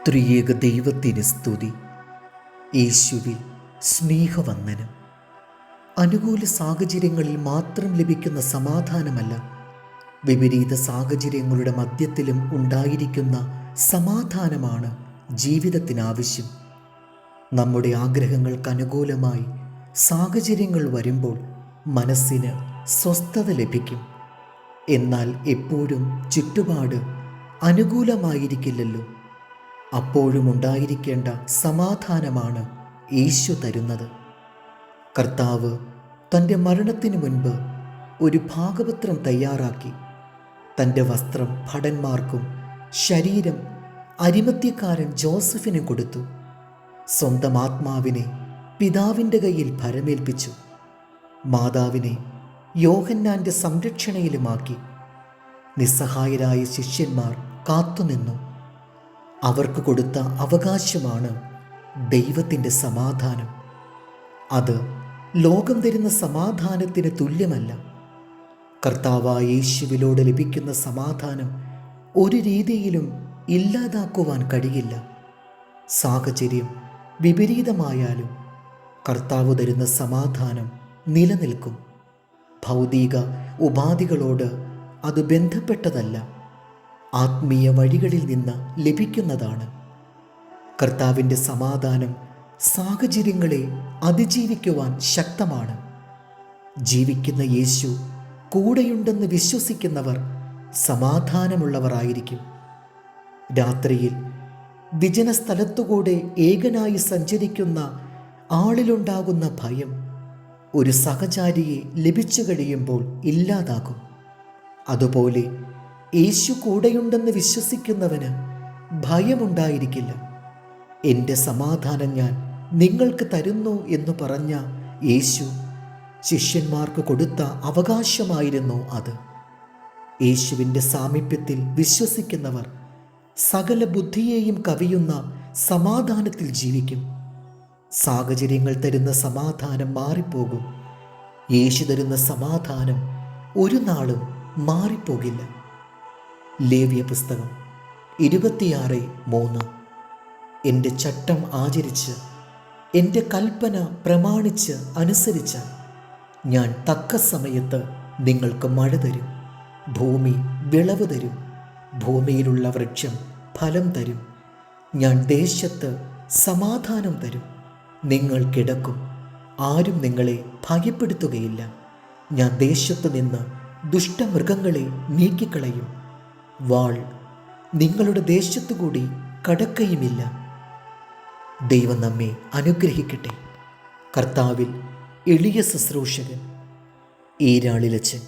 ത്രിയേക ദൈവത്തിന് സ്തുതി. യേശുവിൽ സ്നേഹവന്ദനം. അനുകൂല സാഹചര്യങ്ങളിൽ മാത്രം ലഭിക്കുന്ന സമാധാനമല്ല, വിപരീത സാഹചര്യങ്ങളുടെ മധ്യത്തിലും ഉണ്ടായിരിക്കുന്ന സമാധാനമാണ് ജീവിതത്തിനാവശ്യം. നമ്മുടെ ആഗ്രഹങ്ങൾക്ക് അനുകൂലമായി സാഹചര്യങ്ങൾ വരുമ്പോൾ മനസ്സിന് സ്വസ്ഥത ലഭിക്കും. എന്നാൽ എപ്പോഴും ചുറ്റുപാട് അനുകൂലമായിരിക്കില്ലല്ലോ. അപ്പോഴും ഉണ്ടായിരിക്കേണ്ട സമാധാനമാണ് യേശു തരുന്നത്. കർത്താവ് തൻ്റെ മരണത്തിന് മുൻപ് ഒരു ഭാഗപത്രം തയ്യാറാക്കി തൻ്റെ വസ്ത്രം ഭടന്മാർക്കും ശരീരം അരിമത്യക്കാരൻ ജോസഫിനും കൊടുത്തു. സ്വന്തം ആത്മാവിനെ പിതാവിൻ്റെ കയ്യിൽ ഭരമേൽപ്പിച്ചു. മാതാവിനെ യോഹന്നാൻ്റെ സംരക്ഷണയിലുമാക്കി. നിസ്സഹായരായ ശിഷ്യന്മാർ കാത്തുനിന്നു. അവർക്ക് കൊടുത്ത അവകാശമാണ് ദൈവത്തിൻ്റെ സമാധാനം. അത് ലോകം തരുന്ന സമാധാനത്തിന് തുല്യമല്ല. കർത്താവായ യേശുവിലൂടെ ലഭിക്കുന്ന സമാധാനം ഒരു രീതിയിലും ഇല്ലാതാക്കുവാൻ കഴിയില്ല. സാഹചര്യം വിപരീതമായാലും കർത്താവ് തരുന്ന സമാധാനം നിലനിൽക്കും. ഭൗതിക ഉപാധികളോട് അത് ബന്ധപ്പെട്ടതല്ല, ആത്മീയ വഴികളിൽ നിന്ന് ലഭിക്കുന്നതാണ്. കർത്താവിൻ്റെ സമാധാനം സാഹചര്യങ്ങളെ അതിജീവിക്കുവാൻ ശക്തമാണ്. ജീവിക്കുന്ന യേശു കൂടെയുണ്ടെന്ന് വിശ്വസിക്കുന്നവർ സമാധാനമുള്ളവരായിരിക്കും. രാത്രിയിൽ വിജനസ്ഥലത്തുകൂടെ ഏകനായി സഞ്ചരിക്കുന്ന ആളിലുണ്ടാകുന്ന ഭയം ഒരു സഹചാരിയെ ലഭിച്ചു കഴിയുമ്പോൾ ഇല്ലാതാകും. അതുപോലെ യേശു കൂടെയുണ്ടെന്ന് വിശ്വസിക്കുന്നവന് ഭയമുണ്ടായിരിക്കില്ല. എൻ്റെ സമാധാനം ഞാൻ നിങ്ങൾക്ക് തരുന്നു എന്ന് പറഞ്ഞ യേശു ശിഷ്യന്മാർക്ക് കൊടുത്ത അവകാശമായിരുന്നു അത്. യേശുവിൻ്റെ സാമീപ്യത്തിൽ വിശ്വസിക്കുന്നവർ സകല ബുദ്ധിയെയും കവിയുന്ന സമാധാനത്തിൽ ജീവിക്കും. സാഹചര്യങ്ങൾ തരുന്ന സമാധാനം മാറിപ്പോകും. യേശു തരുന്ന സമാധാനം ഒരു നാളും മാറിപ്പോകില്ല. ലേവ്യ പുസ്തകം 26:3. എൻ്റെ ചട്ടം ആചരിച്ച് എൻ്റെ കൽപ്പന പ്രമാണിച്ച് അനുസരിച്ച് ഞാൻ തക്ക സമയത്ത് നിങ്ങൾക്ക് മഴ തരും, ഭൂമി വിളവ് തരും, ഭൂമിയിലുള്ള വൃക്ഷം ഫലം തരും. ഞാൻ ദേശത്ത് സമാധാനം തരും. നിങ്ങൾ കിടക്കും, ആരും നിങ്ങളെ ഭയപ്പെടുത്തുകയില്ല. ഞാൻ ദേശത്തു നിന്ന് ദുഷ്ടമൃഗങ്ങളെ നീക്കിക്കളയും. വാൾ നിങ്ങളുടെ ദേശത്തുകൂടി കടക്കയുമില്ല. ദൈവം നമ്മെ അനുഗ്രഹിക്കട്ടെ. കർത്താവിൽ എളിയ ശുശ്രൂഷകൻ ഈരാളിലച്ചൻ.